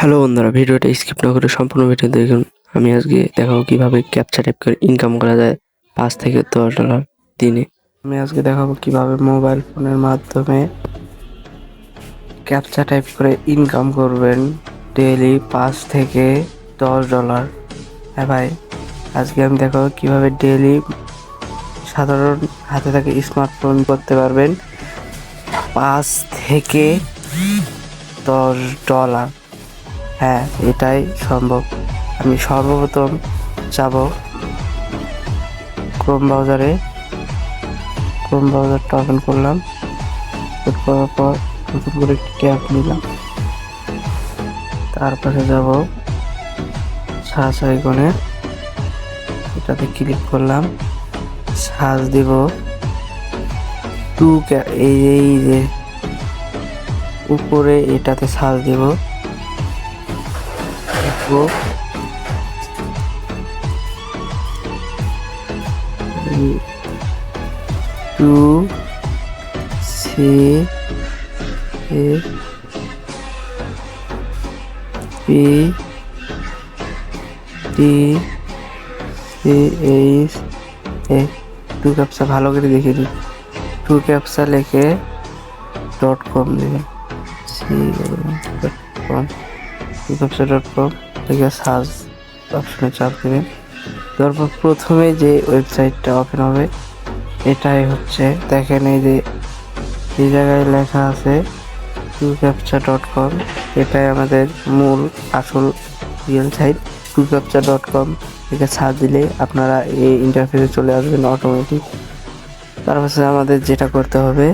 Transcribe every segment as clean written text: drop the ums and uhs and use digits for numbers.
Hello বন্ধুরা, ভিডিওটা skip না করে সম্পূর্ণ ভিডিও দেখুন। আমি আজকে দেখাবো কিভাবে ক্যাপচা টাইপ করে ইনকাম করা যায় $5 থেকে $10 দিনে। আমি আজকে দেখাবো কিভাবে মোবাইল ফোনের মাধ্যমে ক্যাপচা টাইপ করে ইনকাম করবেন ডেইলি $5 থেকে $10। হ্যাঁ ভাই, আজকে আমি দেখাবো কিভাবে ডেইলি সাধারণ হাতে থাকে স্মার্টফোন করতে পারবেন $5 থেকে $10। হ্যাঁ, এটাই সম্ভব। আমি সর্বপ্রথম যাব ক্রোম ব্রাউজারটা ওপেন করলাম। করার পর নতুন করে একটি ট্যাব নিলাম। তারপরে যাব সার্চ আইকনে, এটাতে ক্লিক করলাম। সার্চ দিব এই যে উপরে এটাতে সার্চ দিব two C A P T C H A two captcha ভালো করে দেখে দিই। টু ক্যাপচা লিখে .com দেবেন, .com টুক্যাপচা.com লিখে সার্চ অপশনে চাপ দেবেন। তারপর প্রথমে যে ওয়েবসাইটটা ওপেন হবে এটাই হচ্ছে, দেখেন এই জায়গায় লেখা আছে টুক্যাপচা.com। এটাই আমাদের মূল আসল রিয়েল সাইট। টুক্যাপচা.com থেকে সার্চ দিলে আপনারা এই ইন্টারফেসে চলে আসবেন অটোমেটিক। তারপর আমাদের যেটা করতে হবে,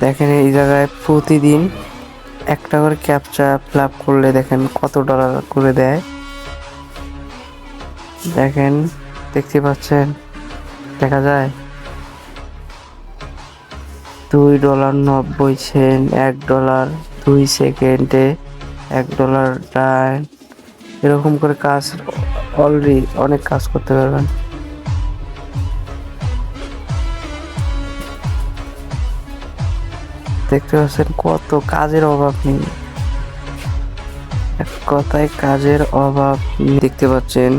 দেখেন এই জায়গায় প্রতিদিন একটা করে ক্যাপচা ফিল আপ করলে দেখেন কত ডলার করে দেয়। দেখেন, দেখতে পাচ্ছেন, দেখা যায় $2.90, $1, 2 সেকেন্ডে $1 এরকম করে কাজ অলরেডি অনেক কাজ করতে পারবেন। দেখতে পাচ্ছেন কত কাজের অভাব নেই, এক কথায় কাজের অভাব। দেখতে পাচ্ছেন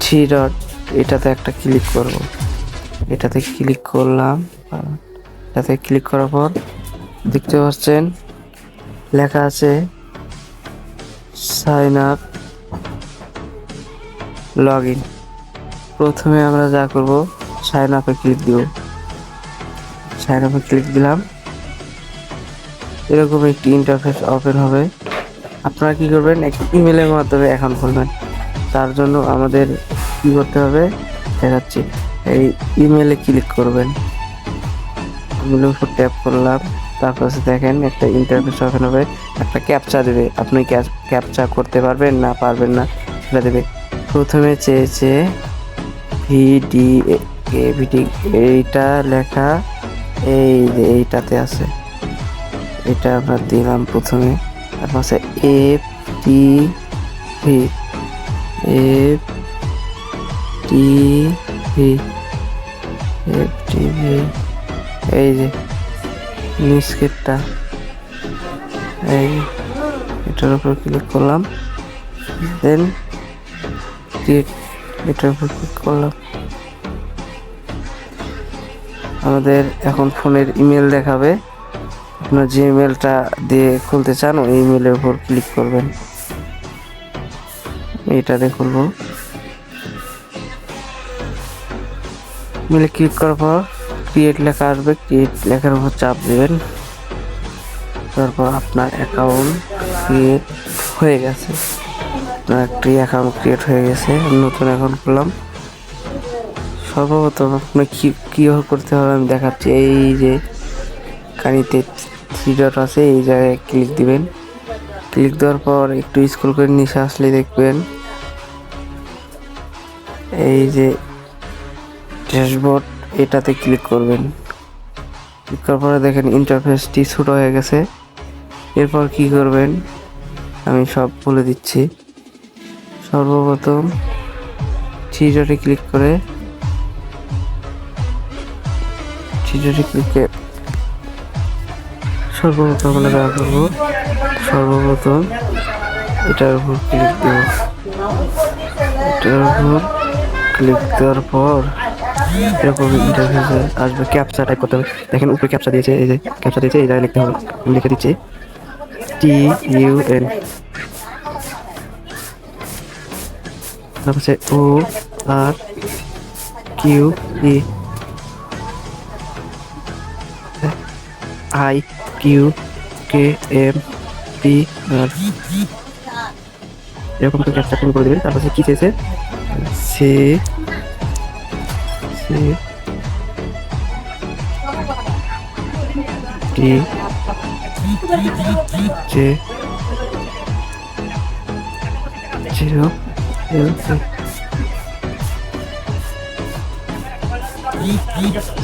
3 ডট, এটাতে একটা ক্লিক করব। এটাতে ক্লিক করলাম। এটাতে ক্লিক করার পর দেখতে পাচ্ছেন লেখা আছে সাইন আপ লগ ইন। প্রথমে আমরা যা করব, সাইন আপে ক্লিক দিব। সাইন আপে ক্লিক দিলাম, এরকম একটি ইন্টারফেস ওপেন হবে। আপনারা কি করবেন, একটি ইমেলের মাধ্যমে অ্যাকাউন্ট খুলবেন। তার জন্য আমাদের কি করতে হবে দেখাচ্ছি। এই ইমেলে ক্লিক করবেন, ইমেলের উপর ট্যাপ করলাম। তারপর দেখেন একটা ইন্টারফেস ওপেন হবে, একটা ক্যাপচা দেবে। আপনি ক্যাপচা করতে পারবেন না পারবেন না সেটা দেবে। প্রথমে চেয়েছে ভিডি, এইটা লেখা এইটাতে আছে, এটা আমরা দিলাম প্রথমে। তারপর আছে FTV, এই যে নিস্কেটটা, এই এটার উপর ক্লিক করলাম। দেন এটার উপর ক্লিক করলাম। আমাদের এখন ফোনের ইমেল দেখাবে। আপনার যে ইমেলটা দিয়ে খুলতে চান ওই ইমেলের উপর ক্লিক করবেন। এইটাতে খুলবো। ইমেলে ক্লিক করার পর ক্রিয়েট লেখা আসবে, ক্রিয়েট লেখার উপর চাপ দেবেন। তারপর আপনার অ্যাকাউন্ট ক্রিয়েট হয়ে গেছে। আপনার একটি অ্যাকাউন্ট ক্রিয়েট হয়ে গেছে। নতুন অ্যাকাউন্ট করলাম। সর্বপ্রথম আপনার কীভাবে করতে হবে আমি দেখাচ্ছি। এই যে কানিতে 3 ডট আছে, এই জায়গায় ক্লিক দিবেন। ক্লিক দেওয়ার পর একটু স্ক্রল করে নিচে আসলে দেখবেন এই যে ড্যাশবোর্ড, এটাতে ক্লিক করবেন। ক্লিক করার পরে দেখেন ইন্টারফেসটি ছোট হয়ে গেছে। এরপর কি করবেন আমি সব বলে দিচ্ছি। সর্বপ্রথম 3 ডটে ক্লিক করে সর্বপ্রথম আমরা যা করবো, সর্বপ্রথম এটার উপর ক্লিক দেব। এটার উপর ক্লিক দেওয়ার পর এরকম ইন্টারফেসে আসবে, ক্যাপচা টাইপ করতে হবে। দেখেন উপরে ক্যাপচা দিয়েছে, এই যে ক্যাপচা দিয়েছে, এই জায়গায় লিখতে হবে। আমি লিখে দিচ্ছি TUN, তারপর হচ্ছে ORQE IQKMPR, এরকম তো ক্যাপচা করে দেবেন। তারপর হচ্ছে কি চেয়েছে, C C T J 0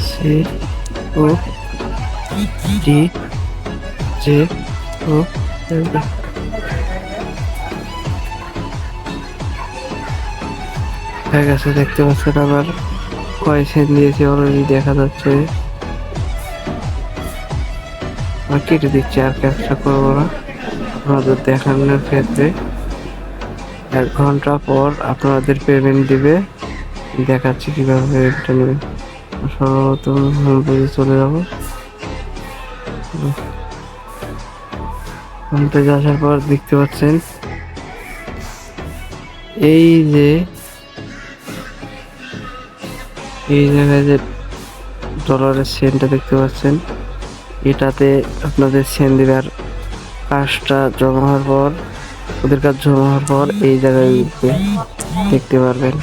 C O T J O হয়ে গেছে। দেখতে পাচ্ছেন আবার কয় সেন্ট দিয়েছি অলরেডি দেখা যাচ্ছে। কেটে দিচ্ছি, আর ক্যাপচা করবো না আপনাদের দেখানোর ক্ষেত্রে। 1 ঘন্টা পর আপনাদের পেমেন্ট দিবে, দেখাচ্ছি কিভাবে পেমেন্টটা নেবেন। সর্বপ্রথম হোম পেজে চলে যাবো। হোম পেজে আসার পর দেখতে পাচ্ছেন এই যে এই জায়গায় যে ডলারের সেন্টটা দেখতে পাচ্ছেন, এটাতে আপনাদের সেন্ট দিবে। আর কাজটা জমা হওয়ার পর, ওদের কাজ জমা হওয়ার পর এই জায়গায় উঠবে, দেখতে পারবেন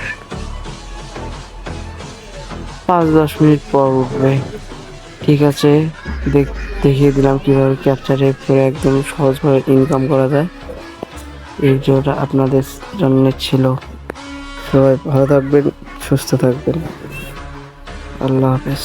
5-10 মিনিট পর উঠবে। ঠিক আছে, দেখিয়ে দিলাম কিভাবে ক্যাপচা টাইপ করে একদম সহজভাবে ইনকাম করা যায়। এই ভিডিওটা আপনাদের জন্য ছিল। সবাই ভালো থাকবেন, সুস্থ থাকবেন। আল্লাহ হাফেজ।